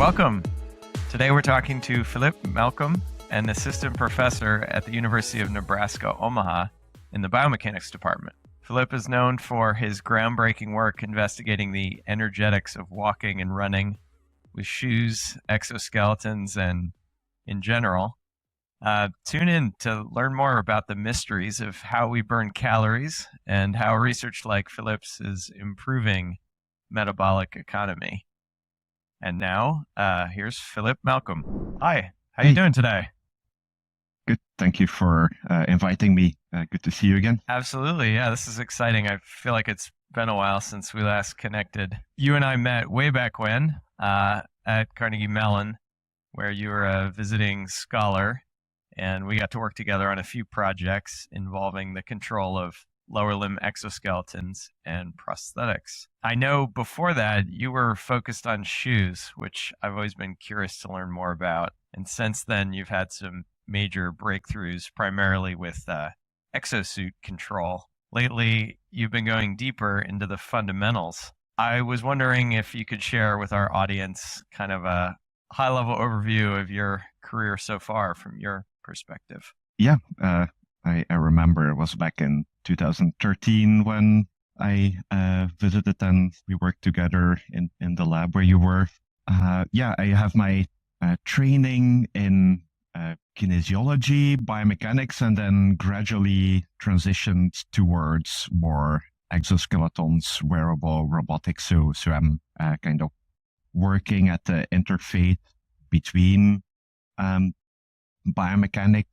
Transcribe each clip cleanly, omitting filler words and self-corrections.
Welcome. Today we're talking to Philippe Malcolm, an assistant professor at the University of Nebraska Omaha in the Biomechanics department. Philippe is known for his groundbreaking work investigating the energetics of walking and running with shoes, exoskeletons, and in general. Tune in to learn more about the mysteries of how we burn calories and how research like Philippe's is improving metabolic economy. And now, here's Philippe Malcolm. Hi, how you doing today? Good. Thank you for inviting me. Good to see you again. Absolutely. Yeah, this is exciting. I feel like it's been a while since we last connected. You and I met way back when at Carnegie Mellon, where you were a visiting scholar, and we got to work together on a few projects involving the control of lower limb exoskeletons and prosthetics. I know before that you were focused on shoes, which I've always been curious to learn more about. And since then, you've had some major breakthroughs, primarily with exosuit control. Lately, you've been going deeper into the fundamentals. I was wondering if you could share with our audience kind of a high-level overview of your career so far from your perspective. Yeah, I remember it was back in 2013 when I visited and we worked together in the lab where you were. I have my training in kinesiology, biomechanics, and then gradually transitioned towards more exoskeletons, wearable, robotics. So I'm kind of working at the interface between biomechanics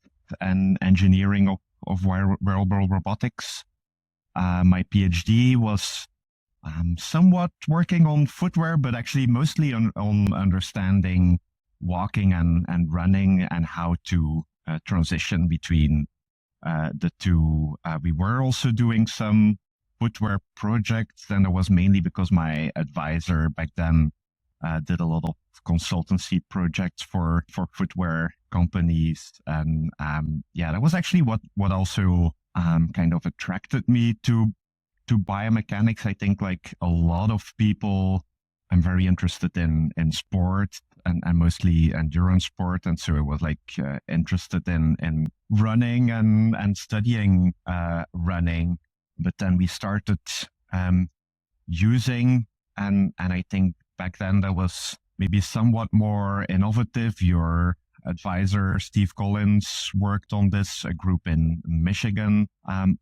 and engineering of wearable robotics. My PhD was somewhat working on footwear, but actually mostly on understanding walking and running and how to transition between the two. We were also doing some footwear projects, and it was mainly because my advisor back then did a lot of consultancy projects for footwear companies. And that was actually what also kind of attracted me to biomechanics. I think like a lot of people, I'm very interested in sport and mostly endurance sport. And so I was like interested in running and studying running. But then we started using, and I think back then that was maybe somewhat more innovative. Your advisor, Steve Collins, worked on this, a group in Michigan.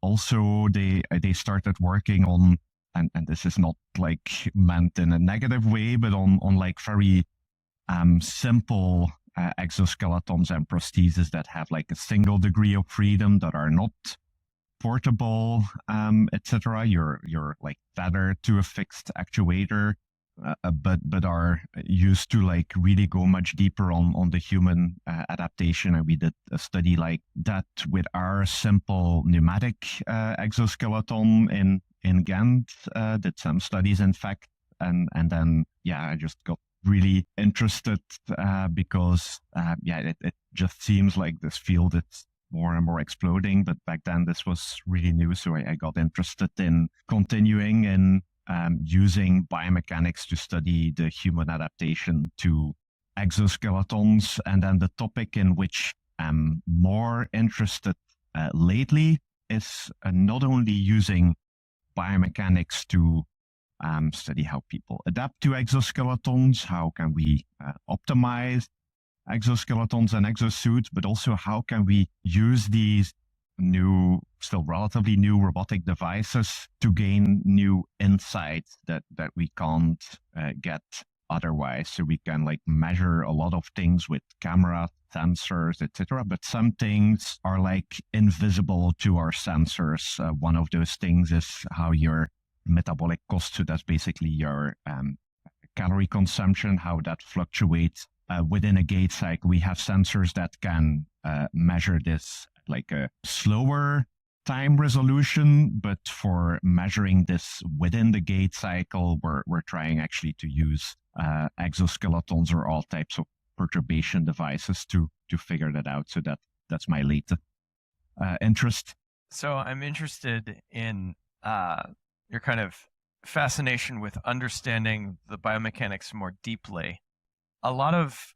Also, they started working on, and this is not like meant in a negative way, but on like very simple exoskeletons and prostheses that have like a single degree of freedom, that are not portable, etc. You're like tethered to a fixed actuator. But are used to like really go much deeper on the human adaptation. And we did a study like that with our simple pneumatic exoskeleton in Ghent, did some studies in fact. And then, I just got really interested because it just seems like this field is more and more exploding. But back then this was really new. So I got interested in continuing in using biomechanics to study the human adaptation to exoskeletons. And then the topic in which I'm more interested lately is not only using biomechanics to study how people adapt to exoskeletons, how can we optimize exoskeletons and exosuits, but also how can we use these new, still relatively new robotic devices to gain new insights that we can't get otherwise. So we can like measure a lot of things with cameras, sensors, etc. But some things are like invisible to our sensors. One of those things is how your metabolic cost, so that's basically your calorie consumption, how that fluctuates within a gait cycle. We have sensors that can measure this like a slower time resolution, but for measuring this within the gait cycle, we're trying actually to use exoskeletons or all types of perturbation devices to figure that out. So that's my latest interest. So I'm interested in your kind of fascination with understanding the biomechanics more deeply. a lot of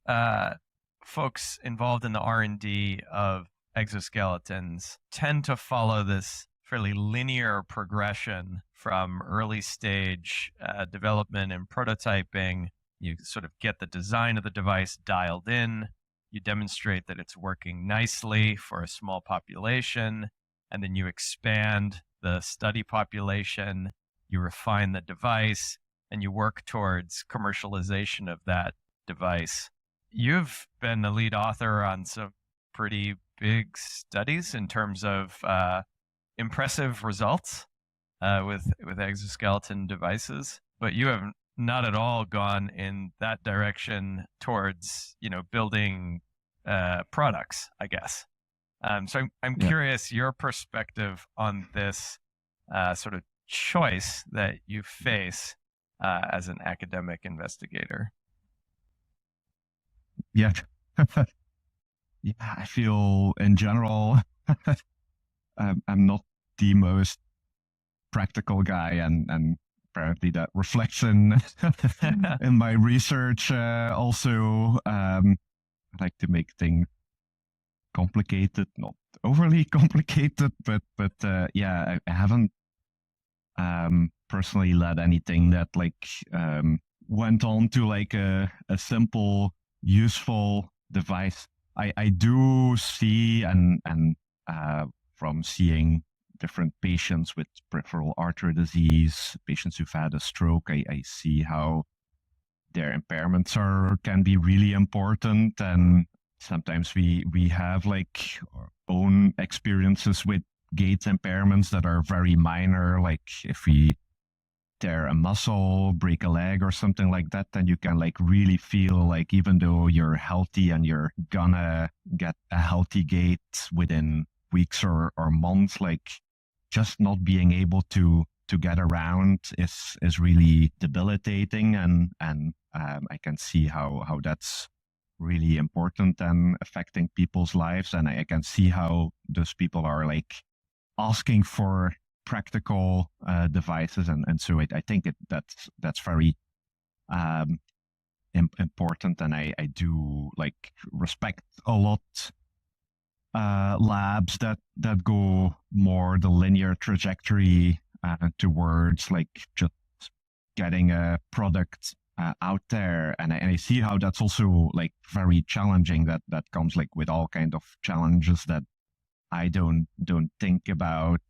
folks involved in the R&D of exoskeletons tend to follow this fairly linear progression from early stage development and prototyping. You sort of get the design of the device dialed in, you demonstrate that it's working nicely for a small population, and then you expand the study population, you refine the device, and you work towards commercialization of that device. You've been the lead author on some pretty big studies in terms of impressive results with exoskeleton devices, but you have not at all gone in that direction towards building products, I guess. So I'm curious your perspective on this sort of choice that you face as an academic investigator. Yeah. Yeah, I feel in general I'm not the most practical guy, and apparently that reflects in my research. Also, I like to make things complicated, not overly complicated, but yeah, I haven't personally led anything that went on to like a simple, useful device. I do see and from seeing different patients with peripheral artery disease, patients who've had a stroke, I see how their impairments can be really important, and sometimes we have like our own experiences with gait impairments that are very minor, like if we tear a muscle, break a leg or something like that, then you can like really feel like even though you're healthy and you're gonna get a healthy gait within weeks or months, like just not being able to get around is really debilitating, and I can see how that's really important and affecting people's lives, and I can see how those people are like asking for practical devices, and so I think that's very important, and I do like respect a lot labs that go more the linear trajectory towards like just getting a product out there, and I see how that's also like very challenging. That comes like with all kind of challenges that I don't think about,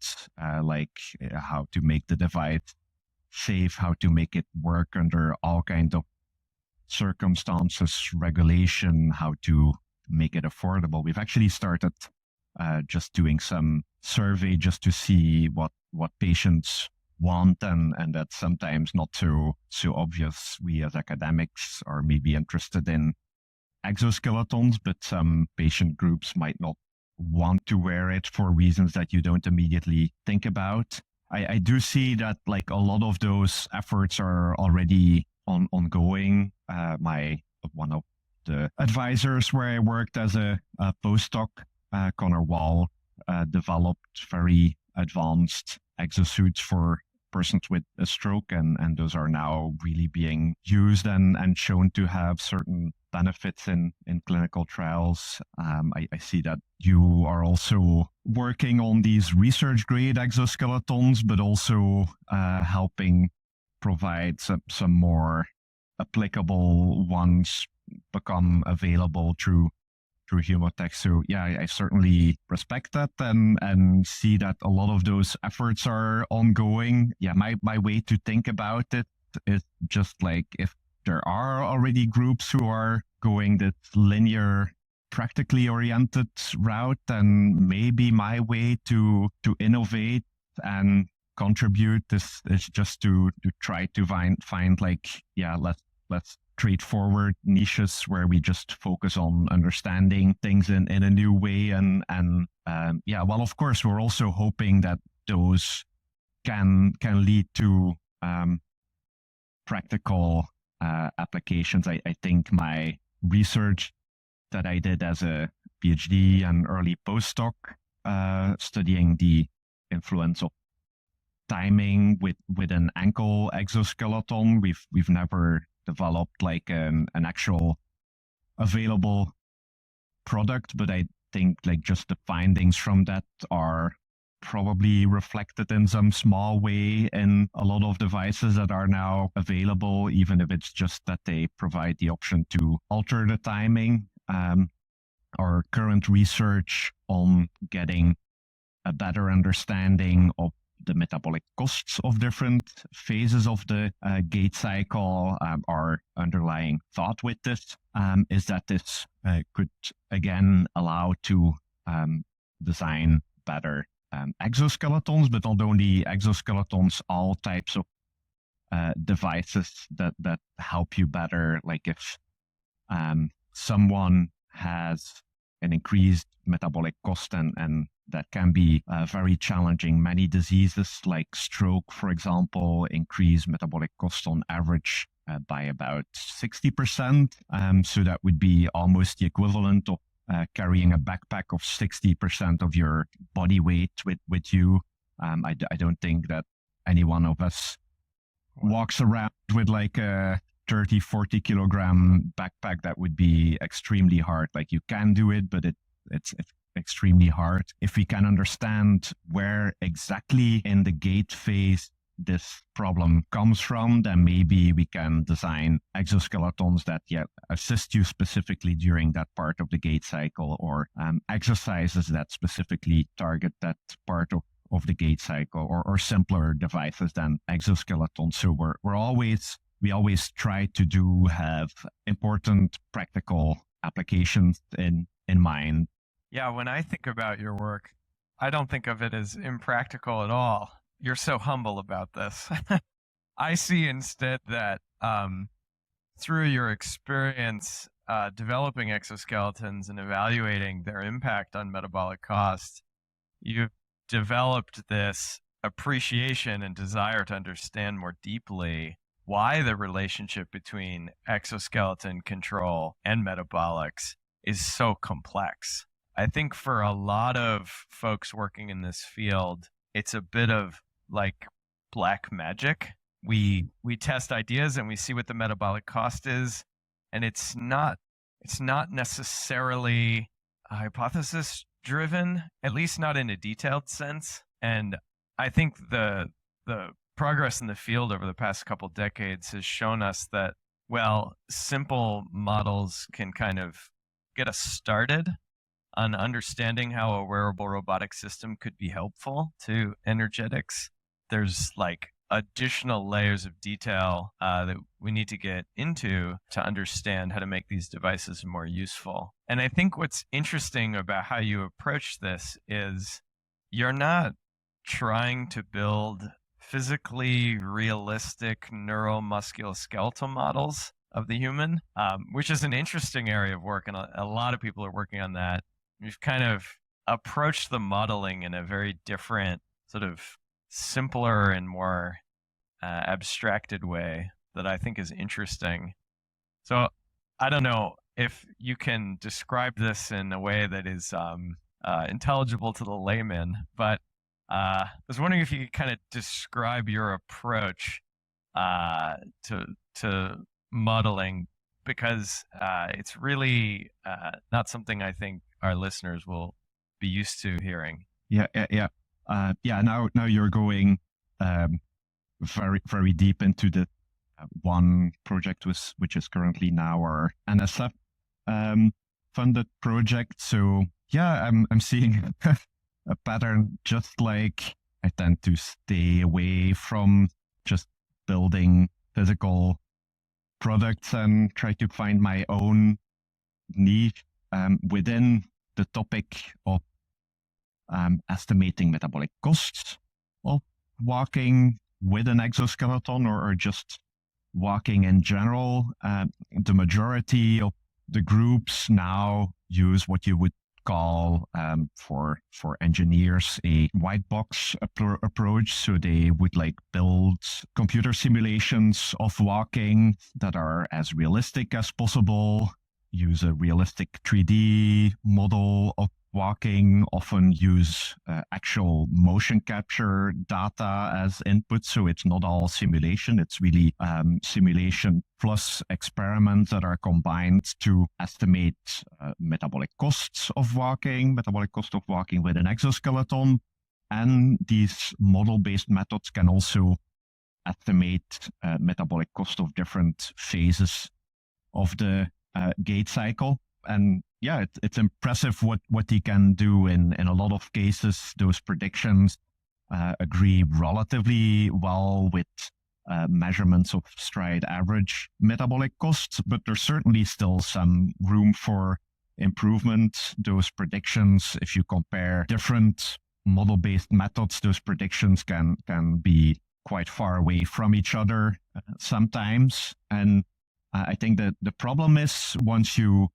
like how to make the device safe, how to make it work under all kind of circumstances, regulation, how to make it affordable. We've actually started just doing some survey just to see what patients want, and that's sometimes not so obvious. We as academics are maybe interested in exoskeletons, but some patient groups might not want to wear it for reasons that you don't immediately think about. I do see that like a lot of those efforts are already ongoing. One of the advisors where I worked as a postdoc, Connor Wall, developed very advanced exosuits for persons with a stroke, and those are now really being used and shown to have certain benefits in clinical trials. I see that you are also working on these research grade exoskeletons, but also helping provide some more applicable ones become available through Humotech. So yeah, I certainly respect that and see that a lot of those efforts are ongoing. Yeah, my way to think about it is just like if there are already groups who are going this linear, practically oriented route, then maybe my way to innovate and contribute is just to try to find like, yeah, let's straightforward niches where we just focus on understanding things in a new way, and yeah, well, of course, we're also hoping that those can lead to practical applications. I think my research that I did as a PhD and early postdoc, studying the influence of timing with an ankle exoskeleton, we've never developed like an actual available product, but I think like just the findings from that are probably reflected in some small way in a lot of devices that are now available, even if it's just that they provide the option to alter the timing. Our current research on getting a better understanding of the metabolic costs of different phases of the gait cycle, our underlying thought with this is that this could again allow to design better exoskeletons, but not only exoskeletons, all types of devices that help you better. Like if someone has an increased metabolic cost, and that can be very challenging. Many diseases like stroke, for example, increase metabolic cost on average by about 60%. So that would be almost the equivalent of carrying a backpack of 60% of your body weight with you. I don't think that any one of us walks around with like a 30, 40 kilogram backpack. That would be extremely hard. Like you can do it, but it's extremely hard. If we can understand where exactly in the gait phase this problem comes from, then maybe we can design exoskeletons that assist you specifically during that part of the gait cycle, or exercises that specifically target that part of the gait cycle, or simpler devices than exoskeletons. So we always try to have important practical applications in mind. Yeah, when I think about your work, I don't think of it as impractical at all. You're so humble about this. I see instead that through your experience developing exoskeletons and evaluating their impact on metabolic cost, you've developed this appreciation and desire to understand more deeply why the relationship between exoskeleton control and metabolics is so complex. I think for a lot of folks working in this field, it's a bit of like black magic. We test ideas and we see what the metabolic cost is, and it's not necessarily hypothesis driven, at least not in a detailed sense. And I think the progress in the field over the past couple decades has shown us that, well, simple models can kind of get us started on understanding how a wearable robotic system could be helpful to energetics. There's like additional layers of detail that we need to get into to understand how to make these devices more useful. And I think what's interesting about how you approach this is you're not trying to build physically realistic neuromusculoskeletal models of the human, which is an interesting area of work, and a lot of people are working on that. We've kind of approached the modeling in a very different, sort of simpler and more abstracted way that I think is interesting. So I don't know if you can describe this in a way that is intelligible to the layman, but I was wondering if you could kind of describe your approach to modeling, because it's really not something I think our listeners will be used to hearing. Yeah. Now you're going very, very deep into the one project which is currently now our NSF funded project. So yeah, I'm seeing a pattern. Just like I tend to stay away from just building physical products and try to find my own niche within the topic of estimating metabolic costs of walking with an exoskeleton, or just walking in general. The majority of the groups now use what you would call for engineers a white box approach. So they would like build computer simulations of walking that are as realistic as possible, use a realistic 3D model of walking often use actual motion capture data as input. So it's not all simulation. It's really simulation plus experiments that are combined to estimate metabolic cost of walking with an exoskeleton. And these model-based methods can also estimate metabolic cost of different phases of the gait cycle. And yeah, it's impressive what he can do in a lot of cases. Those predictions agree relatively well with measurements of stride average metabolic costs, but there's certainly still some room for improvement. Those predictions, if you compare different model-based methods, those predictions can be quite far away from each other sometimes. And I think that the problem is once you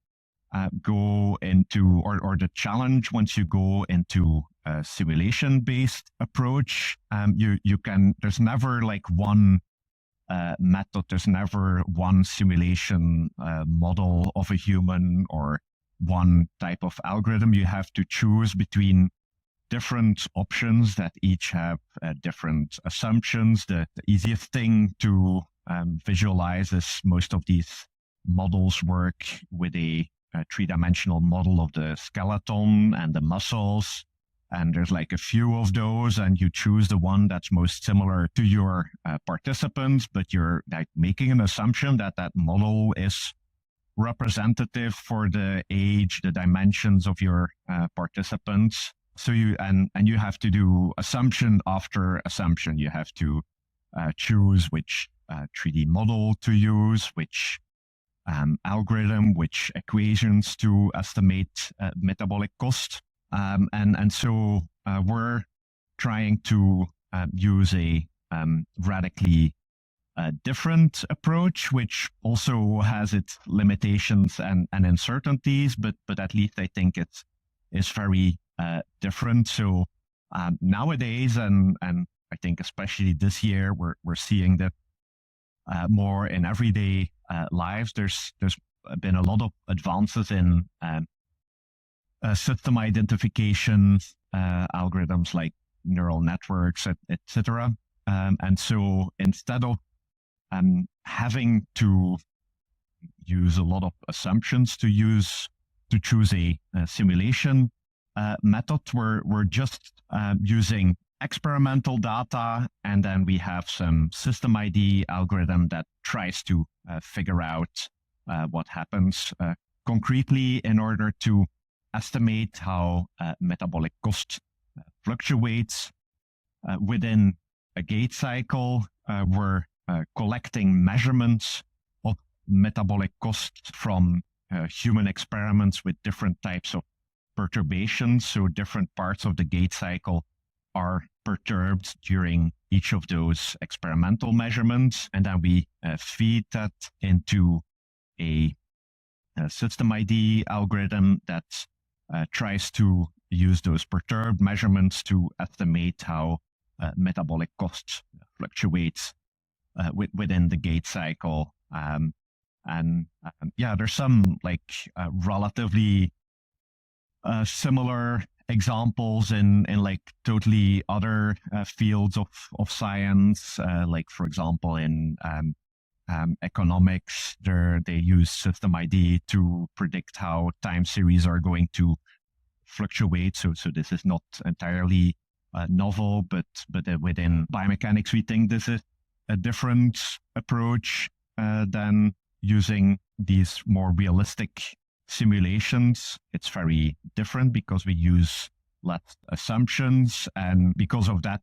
go into, or the challenge once you go into a simulation-based approach, there's never like one method, there's never one simulation model of a human or one type of algorithm. You have to choose between different options that each have different assumptions. The easiest thing to visualize is most of these models work with a three-dimensional model of the skeleton and the muscles. And there's like a few of those, and you choose the one that's most similar to your participants, but you're like making an assumption that that model is representative for the age, the dimensions of your participants. So you have to do assumption after assumption. You have to choose which 3D model to use, which algorithm, which equations to estimate metabolic cost. And so we're trying to use a radically different approach, which also has its limitations and uncertainties, but at least I think it's very different. So nowadays, and I think especially this year, we're seeing that more in everyday lives. There's been a lot of advances in system identification algorithms like neural networks, etc. And so instead of having to use a lot of assumptions to choose a simulation method, we're just using experimental data, and then we have some system ID algorithm that tries to figure out what happens concretely in order to estimate how metabolic cost fluctuates within a gait cycle. We're collecting measurements of metabolic cost from human experiments with different types of perturbations. So different parts of the gait cycle are perturbed during each of those experimental measurements. And then we feed that into a system ID algorithm that tries to use those perturbed measurements to estimate how metabolic cost fluctuates within the gait cycle. There's some relatively similar examples in like totally other fields of science, like for example in economics, they use system ID to predict how time series are going to fluctuate. So this is not entirely novel, but within biomechanics, we think this is a different approach than using these more realistic simulations. It's very different because we use less assumptions, and because of that,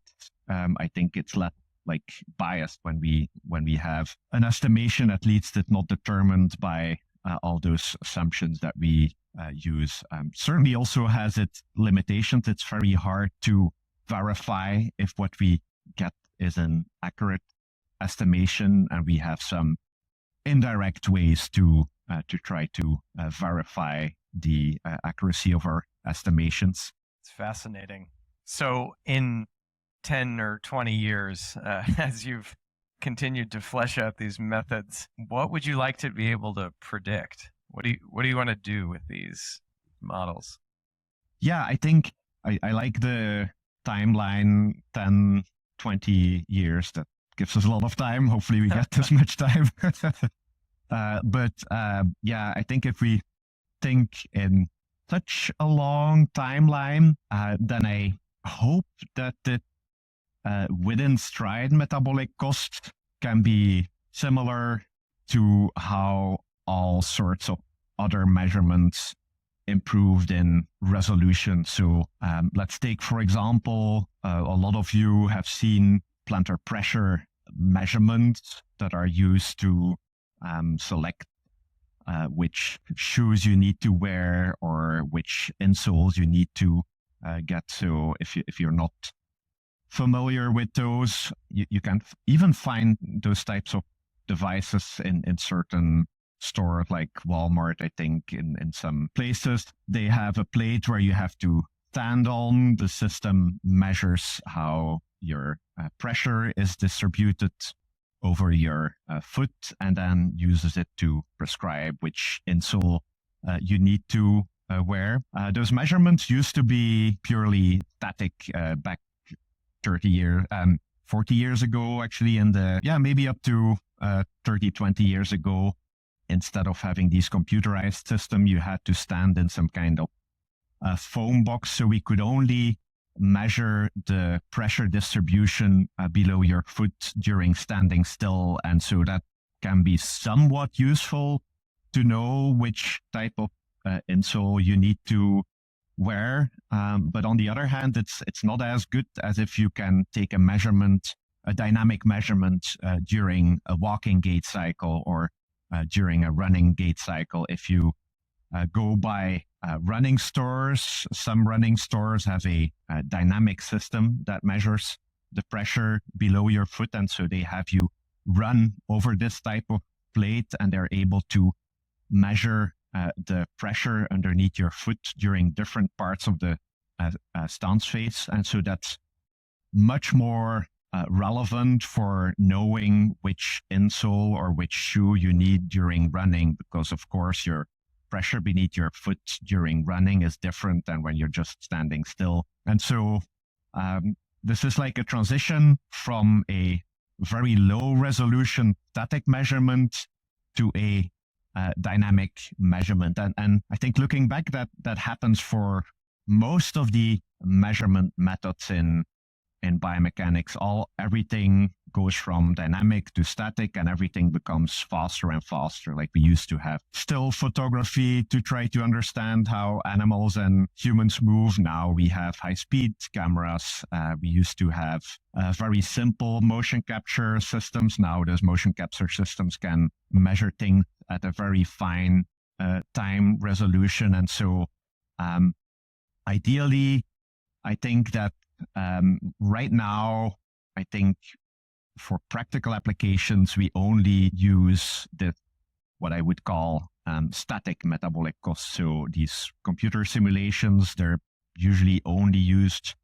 I think it's less like biased when we have an estimation. At least it's not determined by all those assumptions that we use. Certainly also has its limitations. It's very hard to verify if what we get is an accurate estimation, and we have some indirect ways to try to verify the accuracy of our estimations. It's fascinating. So in 10 or 20 years, as you've continued to flesh out these methods, what would you like to be able to predict? What do you want to do with these models? Yeah, I think I like the timeline 10, 20 years. That gives us a lot of time. Hopefully we get this much time. Yeah, I think if we think in such a long timeline, then I hope that the within stride metabolic cost can be similar to how all sorts of other measurements improved in resolution. So let's take, for example, a lot of you have seen plantar pressure measurements that are used to select which shoes you need to wear or which insoles you need to get. So if you're not familiar with those, you can even find those types of devices in certain stores like Walmart. I think in some places they have a plate where you have to stand on. The system measures how your pressure is distributed over your foot and then uses it to prescribe which insole you need to wear. Those measurements used to be purely static back 40 years ago, actually, maybe up to 30, 20 years ago. Instead of having these computerized system, you had to stand in some kind of foam box. So we could only measure the pressure distribution below your foot during standing still. And so that can be somewhat useful to know which type of insole you need to wear. But on the other hand, it's not as good as if you can take a dynamic measurement during a walking gait cycle or during a running gait cycle. If you go by running stores, some running stores have a dynamic system that measures the pressure below your foot. And so they have you run over this type of plate and they're able to measure the pressure underneath your foot during different parts of the stance phase. And so that's much more relevant for knowing which insole or which shoe you need during running, because of course your pressure beneath your foot during running is different than when you're just standing still. And so this is like a transition from a very low resolution static measurement to a dynamic measurement. And I think looking back, that happens for most of the measurement methods in biomechanics. Everything goes from dynamic to static and everything becomes faster and faster. Like we used to have still photography to try to understand how animals and humans move. Now we have high-speed cameras. We used to have very simple motion capture systems. Now those motion capture systems can measure things at a very fine time resolution. And so ideally, I think that right now, I think for practical applications, we only use what I would call static metabolic costs. So these computer simulations, they're usually only used,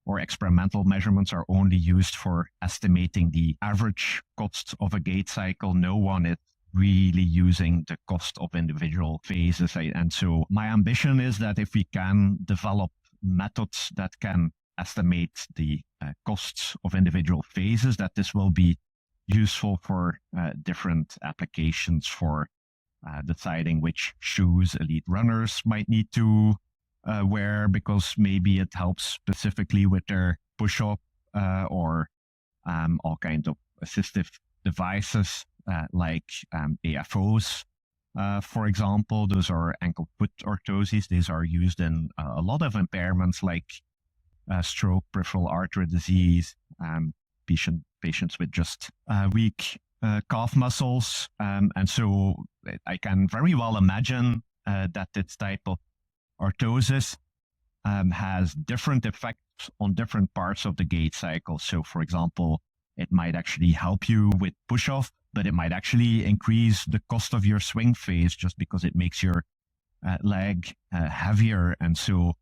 or experimental measurements are only used for estimating the average cost of a gait cycle. No one is really using the cost of individual phases. And so my ambition is that if we can develop methods that can estimate the costs of individual phases, that this will be useful for different applications, for deciding which shoes elite runners might need to wear, because maybe it helps specifically with their push-up or all kinds of assistive devices like AFOs. For example, those are ankle foot orthoses. These are used in a lot of impairments like stroke, peripheral artery disease, patients with just weak calf muscles. And so I can very well imagine that this type of orthosis has different effects on different parts of the gait cycle. So for example, it might actually help you with push-off, but it might actually increase the cost of your swing phase just because it makes your leg heavier. And so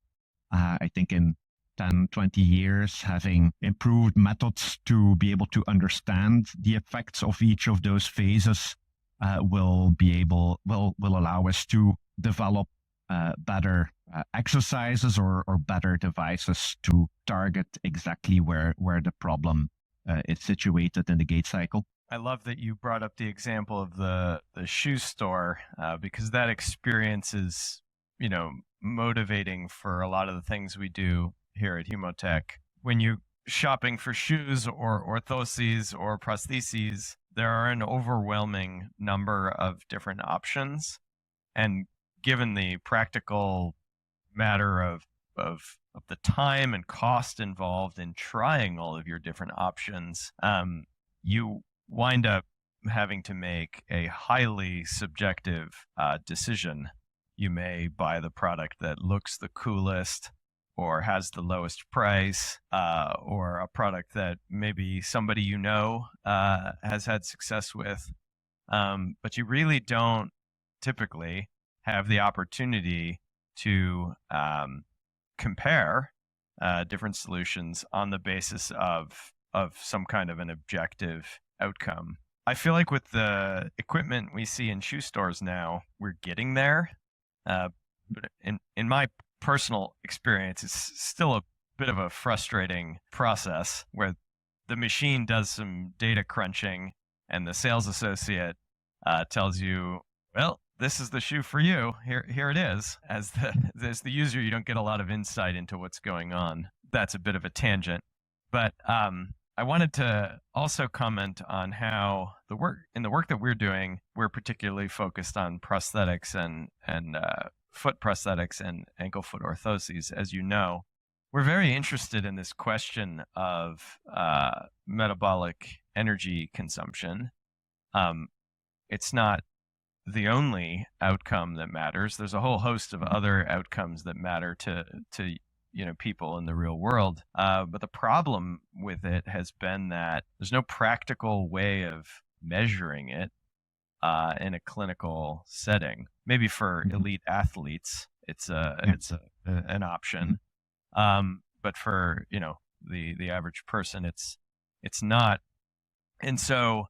I think in 10, 20 years, having improved methods to be able to understand the effects of each of those phases will allow us to develop better exercises or better devices to target exactly where the problem is situated in the gait cycle. I love that you brought up the example of the shoe store because that experience is, motivating for a lot of the things we do here at Humotech. When you're shopping for shoes or orthoses or prostheses, there are an overwhelming number of different options. And given the practical matter of the time and cost involved in trying all of your different options, you wind up having to make a highly subjective decision. You may buy the product that looks the coolest or has the lowest price, or a product that maybe somebody has had success with. But you really don't typically have the opportunity to compare different solutions on the basis of some kind of an objective outcome. I feel like with the equipment we see in shoe stores now, we're getting there. But in my personal experience, it's still a bit of a frustrating process where the machine does some data crunching and the sales associate tells you, well, this is the shoe for you. Here it is. As the user, you don't get a lot of insight into what's going on. That's a bit of a tangent. But I wanted to also comment on how the work that we're doing, we're particularly focused on prosthetics and foot prosthetics and ankle foot orthoses. As you know, we're very interested in this question of metabolic energy consumption. It's not the only outcome that matters. There's a whole host of other outcomes that matter to people in the real world. But the problem with it has been that there's no practical way of measuring it in a clinical setting. Maybe for elite athletes, it's an option. But for the average person, it's not. And so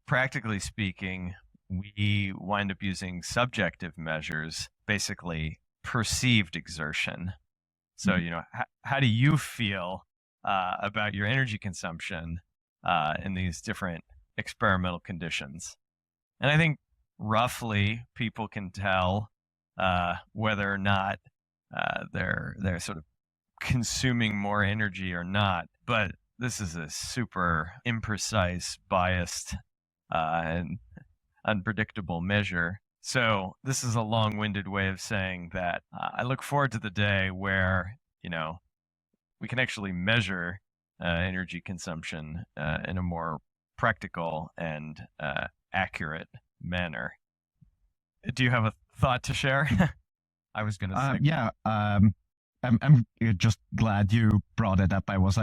practically speaking, we wind up using subjective measures, basically perceived exertion. So, how do you feel about your energy consumption in these different experimental conditions? And I think roughly people can tell whether or not they're sort of consuming more energy or not. But this is a super imprecise, biased, and unpredictable measure. So this is a long-winded way of saying that I look forward to the day where, we can actually measure energy consumption in a more practical and accurate manner. Do you have a thought to share? I was going to say. Yeah, I'm just glad you brought it up. I was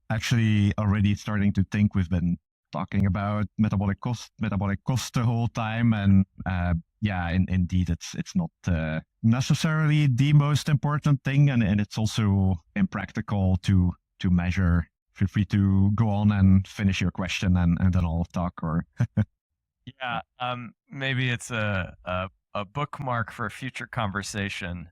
actually already starting to think. We've been talking about metabolic cost the whole time, and indeed, it's not necessarily the most important thing, and it's also impractical to measure. Feel free to go on and finish your question, and then I'll talk. Or yeah, maybe it's a bookmark for a future conversation,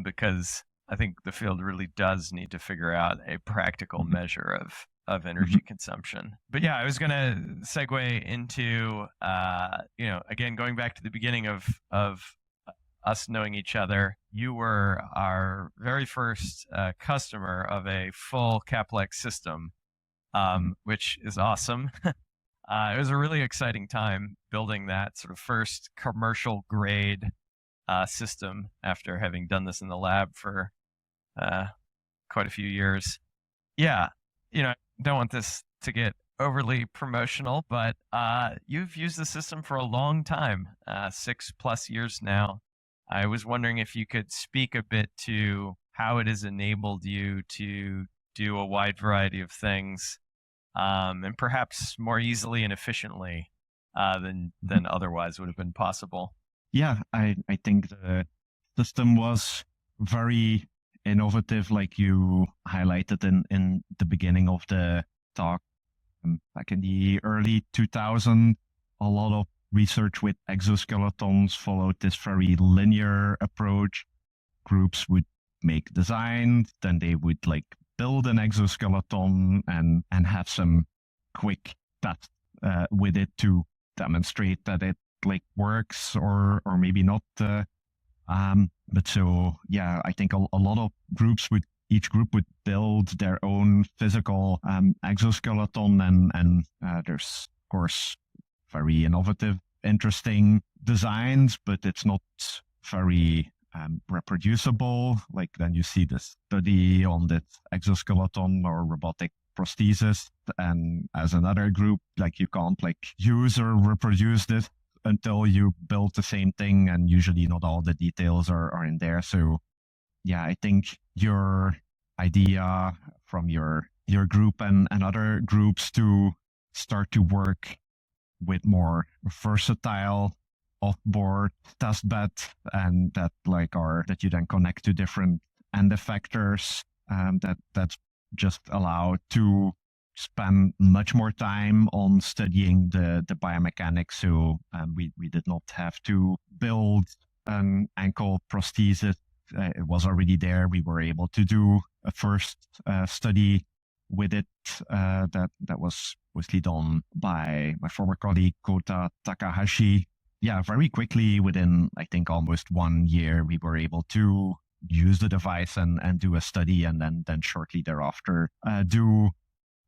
because I think the field really does need to figure out a practical measure of energy consumption. But yeah, I was going to segue into, again, going back to the beginning of us knowing each other. You were our very first customer of a full Caplex system, which is awesome. It was a really exciting time building that sort of first commercial grade system after having done this in the lab for quite a few years. Yeah, don't want this to get overly promotional, but you've used the system for a long time, 6+ years now. I was wondering if you could speak a bit to how it has enabled you to do a wide variety of things, and perhaps more easily and efficiently than otherwise would have been possible. Yeah, I think the system was very innovative, like you highlighted in the beginning of the talk. Back in the early 2000s, a lot of research with exoskeletons followed this very linear approach. Groups would make design, then they would like build an exoskeleton and have some quick tests with it to demonstrate that it like works or maybe not. But so yeah, I think a lot of groups each group would build their own physical exoskeleton, and there's of course very innovative, interesting designs, but it's not very reproducible. Like then you see this study on this exoskeleton or robotic prosthesis, and as another group, like you can't like use or reproduce this until you build the same thing, and usually not all the details are in there. So yeah, I think your idea from your group and other groups to start to work with more versatile off-board test bed, and that you then connect to different end effectors, that's just allowed to spend much more time on studying the biomechanics. So we did not have to build an ankle prosthesis. It was already there. We were able to do a first study with it that was mostly done by my former colleague Kota Takahashi. Yeah, very quickly, within I think almost 1 year, we were able to use the device and do a study, and then shortly thereafter do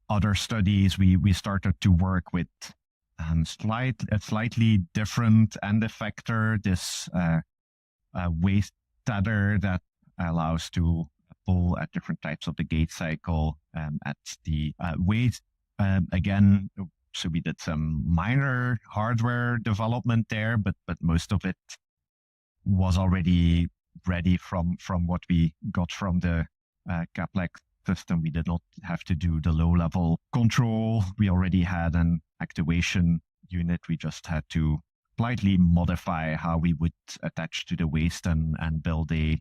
other studies. We started to work with a slightly different end effector, this waist tether that allows to pull at different types of the gait cycle at the waist. Again, so we did some minor hardware development there, but most of it was already ready from what we got from the Caplex system. We did not have to do the low-level control. We already had an actuation unit. We just had to slightly modify how we would attach to the waist and build a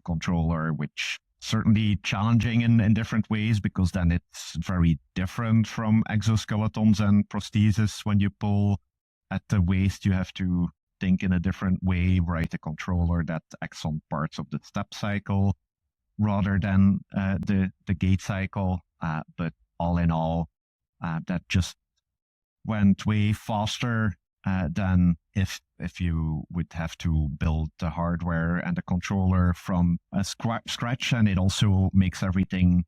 controller, which certainly challenging in different ways, because then it's very different from exoskeletons and prosthesis. When you pull at the waist, you have to think in a different way, write a controller that acts on parts of the step cycle rather than the gait cycle. But all in all, that just went way faster than if you would have to build the hardware and the controller from scratch. And it also makes everything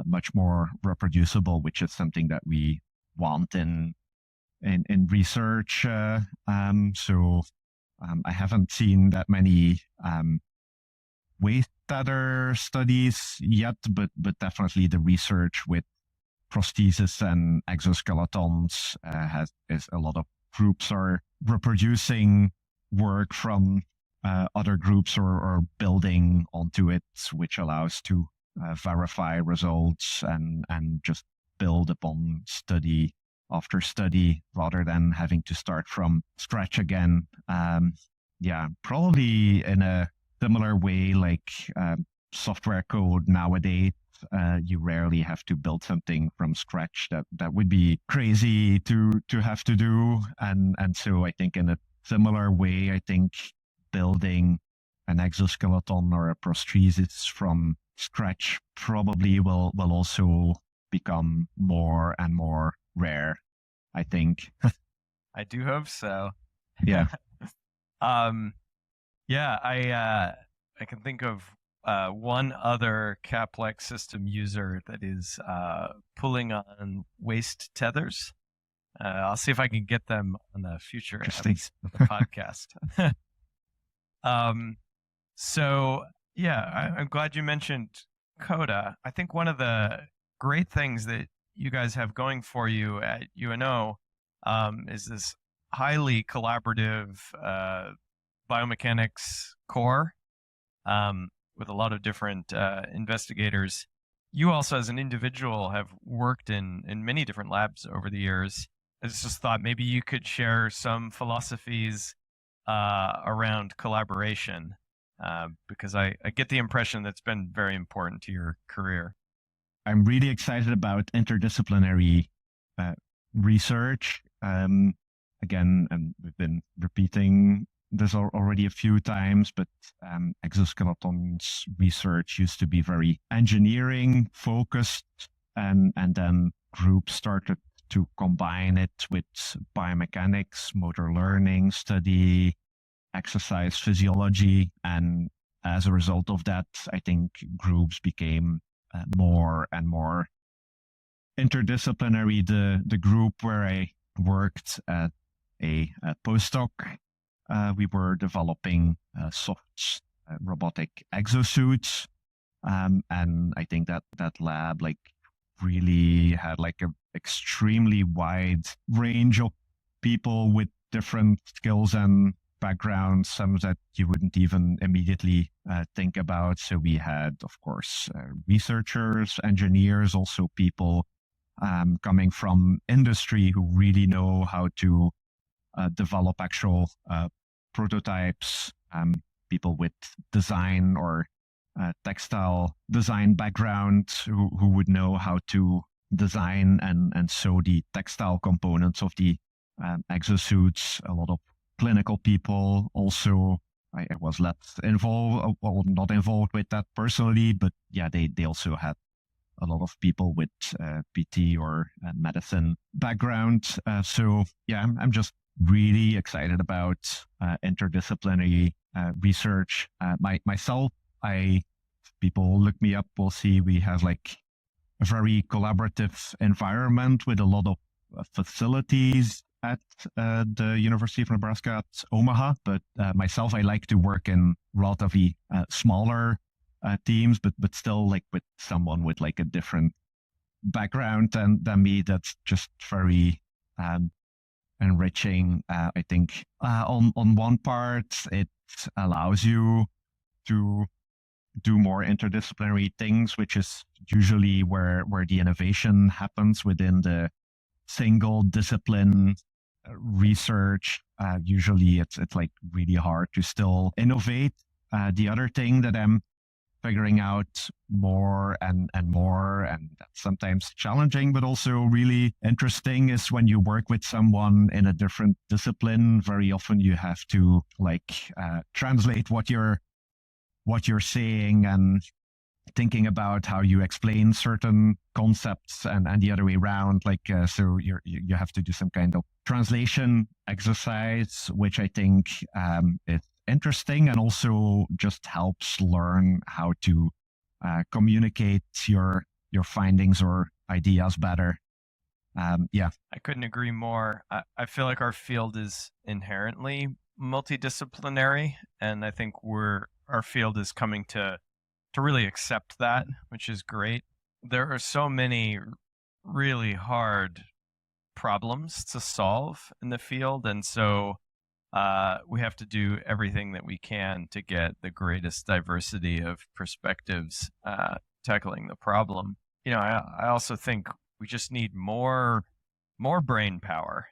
much more reproducible, which is something that we want in research. So I haven't seen that many waist tether studies yet, but definitely the research with prosthesis and exoskeletons is a lot of groups are reproducing work from other groups or building onto it, which allows to verify results and just build upon study after study rather than having to start from scratch again. Yeah, probably in a similar way like software code nowadays. You rarely have to build something from scratch. That would be crazy to have to do. And so I think in a similar way, I think building an exoskeleton or a prosthesis from scratch probably will also become more and more rare, I think. I do hope so. Yeah. Yeah, I can think of one other Caplex system user that is pulling on waist tethers. I'll see if I can get them on the future episodes of the podcast. So yeah, I'm glad you mentioned Coda. I think one of the great things that you guys have going for you at UNO is this highly collaborative biomechanics core with a lot of different investigators. You also, as an individual, have worked in many different labs over the years. I just thought maybe you could share some philosophies around collaboration, because I get the impression that's been very important to your career. I'm really excited about interdisciplinary research. again, and we've been repeating this already a few times, but exoskeletons research used to be very engineering focused, and then groups started to combine it with biomechanics, motor learning, study, exercise physiology. And as a result of that, I think groups became more and more interdisciplinary. The group where I worked at a postdoc, we were developing soft robotic exosuits. And I think that lab really had an extremely wide range of people with different skills and backgrounds, some that you wouldn't even immediately think about. So we had, of course, researchers, engineers, also people coming from industry who really know how to develop actual prototypes, people with design or textile design background who would know how to design and sew the textile components of the exosuits. A lot of clinical people also. I was less involved, well, not involved with that personally, but yeah, they also had a lot of people with PT or medicine background. So yeah, I'm just really excited about interdisciplinary research. Myself, people look me up, will see we have a very collaborative environment with a lot of facilities at the University of Nebraska at Omaha. But myself, I like to work in relatively smaller teams, but still with someone with a different background than me. That's just very enriching. I think on one part, it allows you to do more interdisciplinary things, which is usually where the innovation happens within the single discipline research. Usually it's really hard to still innovate. The other thing that I'm figuring out more and more, and sometimes challenging, but also really interesting, is when you work with someone in a different discipline. Very often you have to translate what you're saying and thinking about how you explain certain concepts, and the other way around. So you have to do some kind of translation exercise, which I think is interesting and also just helps learn how to communicate your findings or ideas better. Yeah. I couldn't agree more. I feel like our field is inherently multidisciplinary, and I think our field is coming to really accept that, which is great. There are so many really hard problems to solve in the field, and so we have to do everything that we can to get the greatest diversity of perspectives tackling the problem. I also think we just need more brain power.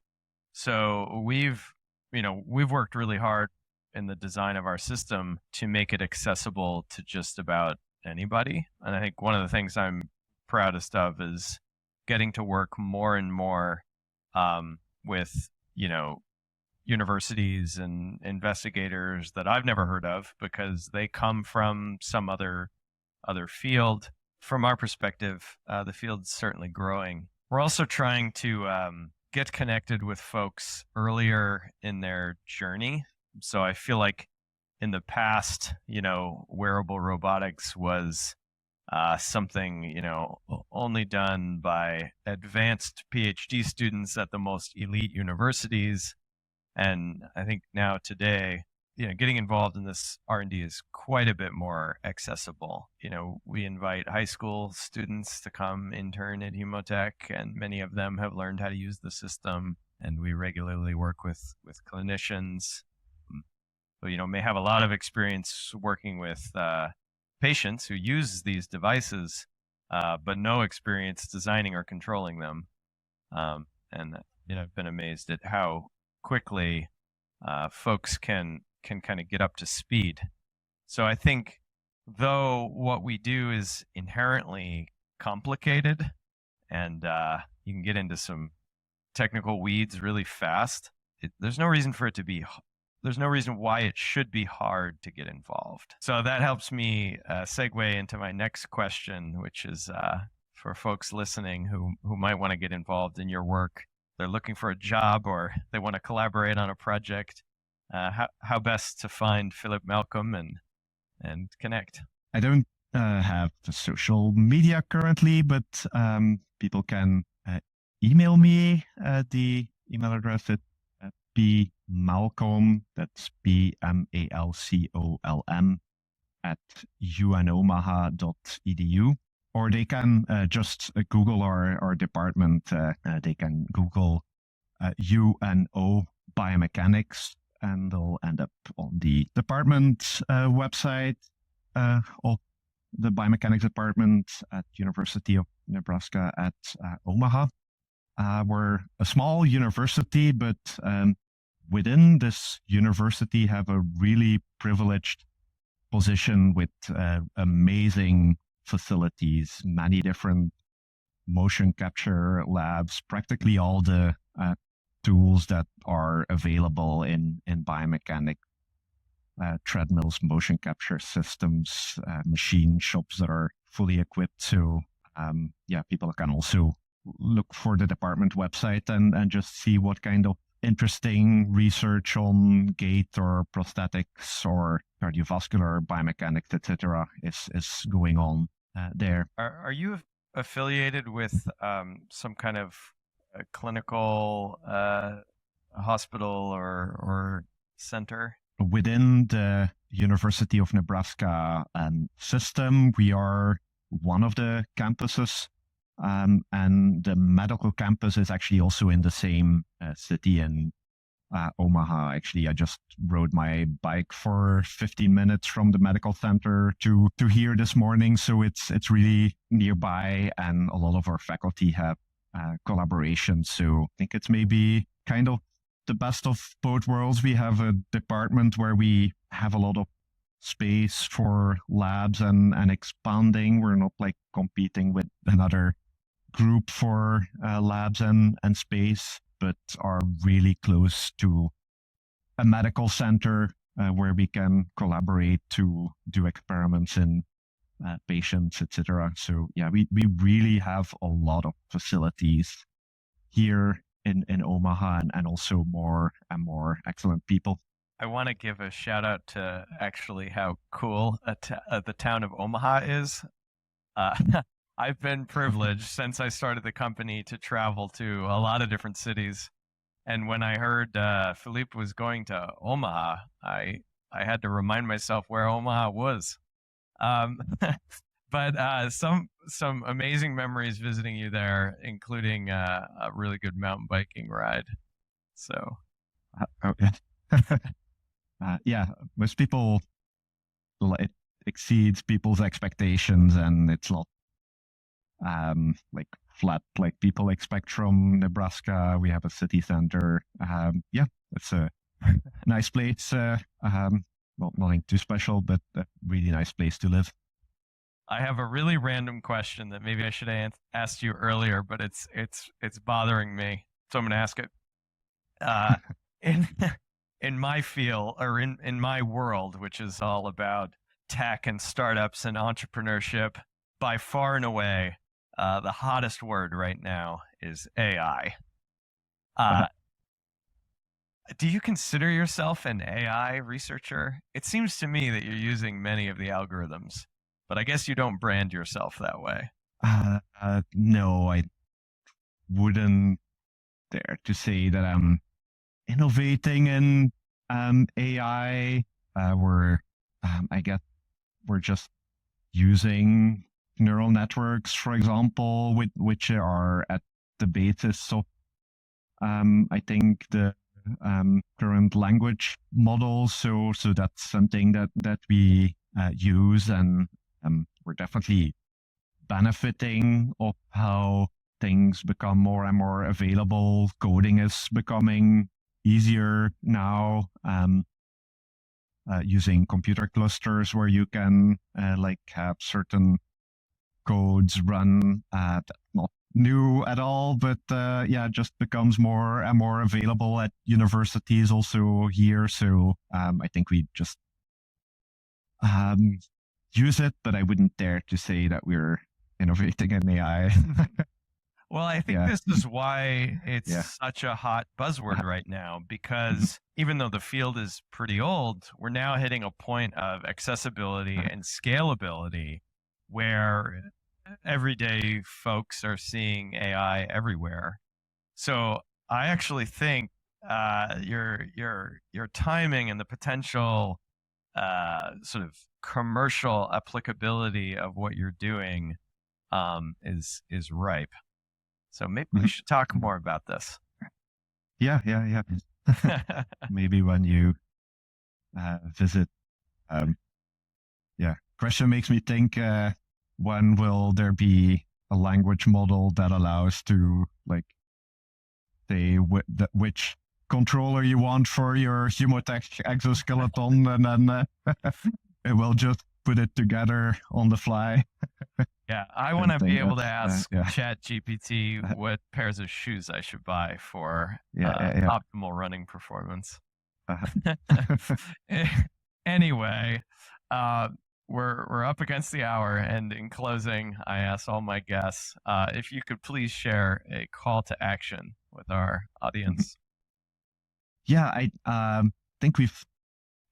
So we've worked really hard in the design of our system to make it accessible to just about anybody. And I think one of the things I'm proudest of is getting to work more and more with, universities and investigators that I've never heard of because they come from some other field. From our perspective, the field's certainly growing. We're also trying to get connected with folks earlier in their journey. So I feel like in the past, wearable robotics was something, only done by advanced PhD students at the most elite universities. And I think now today, getting involved in this R&D is quite a bit more accessible. We invite high school students to come intern at Humotech, and many of them have learned how to use the system. And we regularly work with clinicians who, may have a lot of experience working with patients who use these devices, but no experience designing or controlling them. And I've been amazed at how quickly folks can kind of get up to speed. So I think, though what we do is inherently complicated, and you can get into some technical weeds really fast, there's no reason for it to be. There's no reason why it should be hard to get involved. So that helps me segue into my next question, which is for folks listening who might want to get involved in your work. They're looking for a job or they want to collaborate on a project. How best to find Philippe Malcolm and connect? I don't have social media currently, but people can email me. The email address is bmalcolm, that's BMALCOLM @unomaha.edu. Or they can just Google our department. They can Google UNO Biomechanics, and they'll end up on the department website of the Biomechanics department at University of Nebraska at Omaha. We're a small university, but within this university have a really privileged position with amazing facilities, many different motion capture labs, practically all the tools that are available in biomechanics, treadmills, motion capture systems, machine shops that are fully equipped. So people can also look for the department website and just see what kind of interesting research on gait or prosthetics or cardiovascular biomechanics, etc., is going on there. Are you affiliated with some kind of clinical hospital or center? Within the University of Nebraska system, we are one of the campuses. And the medical campus is actually also in the same city in Omaha. Actually, I just rode my bike for 15 minutes from the medical center to here this morning. So it's really nearby, and a lot of our faculty have collaboration. So I think it's maybe kind of the best of both worlds. We have a department where we have a lot of space for labs and expanding. We're not like competing with another group for labs and space, but are really close to a medical center where we can collaborate to do experiments in patients, etc. So yeah, we really have a lot of facilities here in Omaha, and also more and more excellent people. I want to give a shout out to actually how cool the town of Omaha is. I've been privileged since I started the company to travel to a lot of different cities. And when I heard Philippe was going to Omaha, I had to remind myself where Omaha was. But some amazing memories visiting you there, including a really good mountain biking ride. So, most people, it exceeds people's expectations, and it's not like flat like people expect from Nebraska. We have a city center. It's a nice place. Nothing too special, but a really nice place to live. I have a really random question that maybe I should have asked you earlier, but it's bothering me, so I'm going to ask it. In my field, or in my world, which is all about tech and startups and entrepreneurship, by far and away, the hottest word right now is AI. Do you consider yourself an AI researcher? It seems to me that you're using many of the algorithms, but I guess you don't brand yourself that way. No, I wouldn't dare to say that I'm innovating in AI. I guess we're just using neural networks, for example, which are at the basis of I think the current language models. So that's something that we use, and we're definitely benefiting of how things become more and more available. Coding is becoming easier now, using computer clusters where you can have certain codes run at not new at all, but just becomes more and more available at universities also here. So I think we just use it, but I wouldn't dare to say that we're innovating in AI. Well, I think this is why it's such a hot buzzword right now, because even though the field is pretty old, we're now hitting a point of accessibility and scalability where everyday folks are seeing AI everywhere. So I actually think your timing and the potential sort of commercial applicability of what you're doing is ripe. So maybe we should talk more about this. Yeah. Maybe when you visit. Question makes me think, when will there be a language model that allows to like say which controller you want for your Humotech exoskeleton, and then it will just put it together on the fly. Yeah, I want to be able to ask ChatGPT what pairs of shoes I should buy for optimal running performance. Anyway, we're up against the hour, and in closing, I ask all my guests if you could please share a call to action with our audience. Yeah, I think we've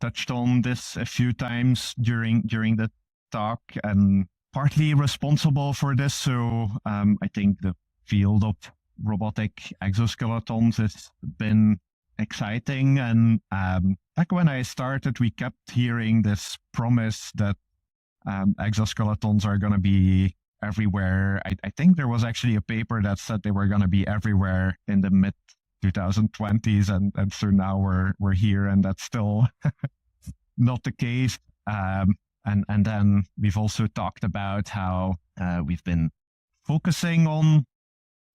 touched on this a few times during the talk, and partly responsible for this. So I think the field of robotic exoskeletons has been exciting. And back when I started, we kept hearing this promise that exoskeletons are going to be everywhere. I think there was actually a paper that said they were going to be everywhere in the mid 2020s, and so now we're here, and that's still not the case. And then we've also talked about how we've been focusing on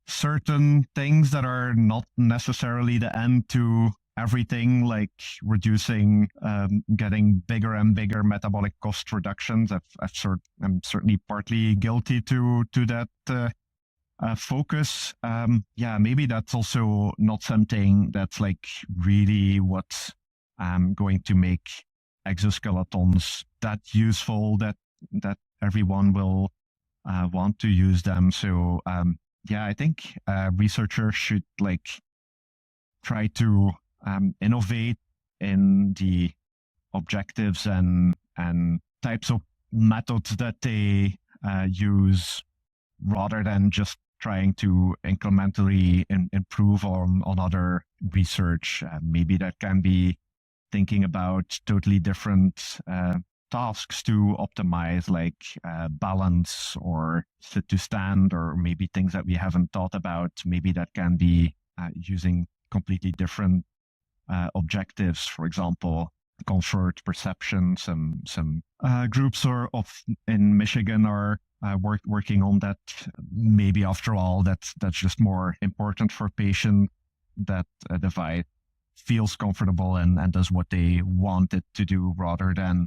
certain things that are not necessarily the end to everything, like reducing, getting bigger and bigger metabolic cost reductions. I'm certainly partly guilty to that focus. Maybe that's also not something that's like really what's going to make exoskeletons that useful that everyone will want to use them. So I think researchers should like try to innovate in the objectives and types of methods that they use, rather than just trying to incrementally improve on other research. Maybe that can be thinking about totally different tasks to optimize, like balance or sit to stand, or maybe things that we haven't thought about. Maybe that can be using completely different objectives. For example, comfort perception. Some groups in Michigan are working on that. Maybe after all, that's just more important for patients, that a device feels comfortable and does what they want it to do, rather than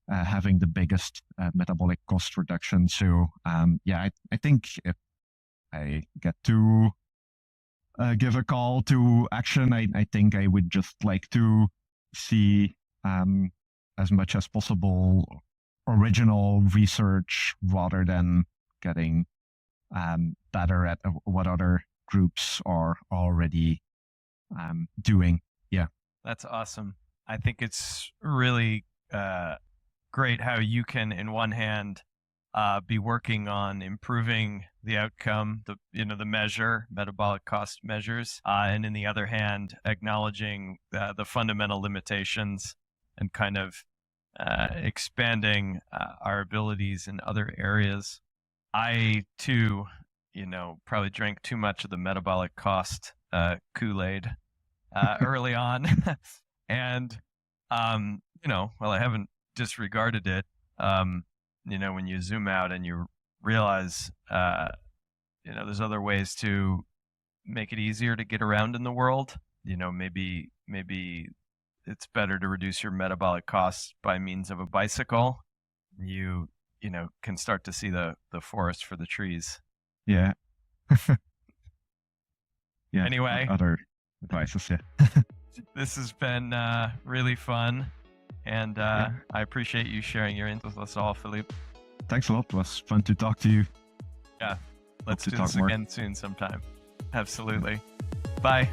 having the biggest metabolic cost reduction. So I think if I get to give a call to action, I think I would just like to see as much as possible original research, rather than getting better at what other groups are already doing. Yeah. That's awesome. I think it's really great how you can, in one hand, be working on improving the outcome, the measure, metabolic cost measures, and in the other hand, acknowledging the fundamental limitations and kind of expanding our abilities in other areas. I too, probably drank too much of the metabolic cost Kool-Aid early on, and well, I haven't disregarded it. When you zoom out and you realize, there's other ways to make it easier to get around in the world. Maybe it's better to reduce your metabolic costs by means of a bicycle. You can start to see the forest for the trees. Yeah. Yeah. Anyway. Other advices, yeah. This has been really fun, and I appreciate you sharing your insights with us all, Philippe. Thanks a lot. It was fun to talk to you. Yeah, let's to do talk this more. again soon sometime. Absolutely. Bye.